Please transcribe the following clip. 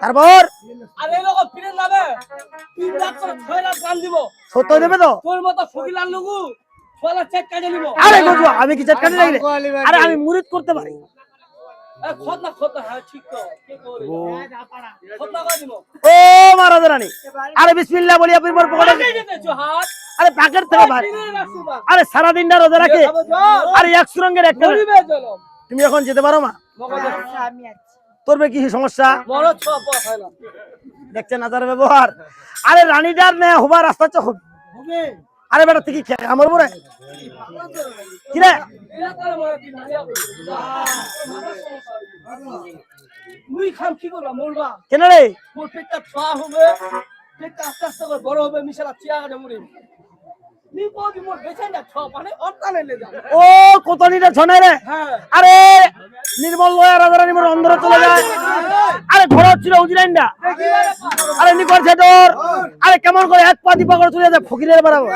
তারপর আর এই রকম ফিরে যাবে 3 লাখ করে 6 লাখ গান দিব সত্য দেবে তো? তোর মতো ফকিলার লগু 6 লাখ চেক কাটে নিব আরে গজু আমি কি চেট কাটে লাগলে? আরে আমি মুরিদ করতে পারি। খতনা হ্যাঁ ঠিক তো কি করে খতনা করে দিব ও মহারাজ রানী, আরে বিসমিল্লাহ বলি আপনি মোর পকেটে আগে যেতে হাত আরে প্যাকেট থেকে ভাই, আরে সারা দিনটা রোজা রাখে, আরে এক সুরঙ্গের একটা গরিবে চলো তুমি এখন যেতে পারো মা? আমি আছি। তোর কি সমস্যা? বড় ছোপ হয় না দেখছেন আজার ব্যবহার। আরে রানীটার নে হবার রাস্তা তো হবে। হবে আরে বেটা তুই কি আমার পরে কি রে? এরা তার মারা দিন মুই খাম কি করবা মরবা কেন রে? মোর পেটটা ছোয়া হবে পেটটা আস্তে আস্তে করে বড় হবে মিশালা চিয়া করে মরে নি বডি মোর বেচাই না ছোয়া মানে অন্তানে লে যা ও কতনিটা ছনে রে। হ্যাঁ আরে নির্মল লয়া রাজা রানী মোর অন্দরে চলে যায়। আরে ঘোড়া ছিল উজরাইন না। আরে নি করছে তোর। আরে কেমন করে এক পা দিপা করে চলে যায় ফকিরের বাড়াবো।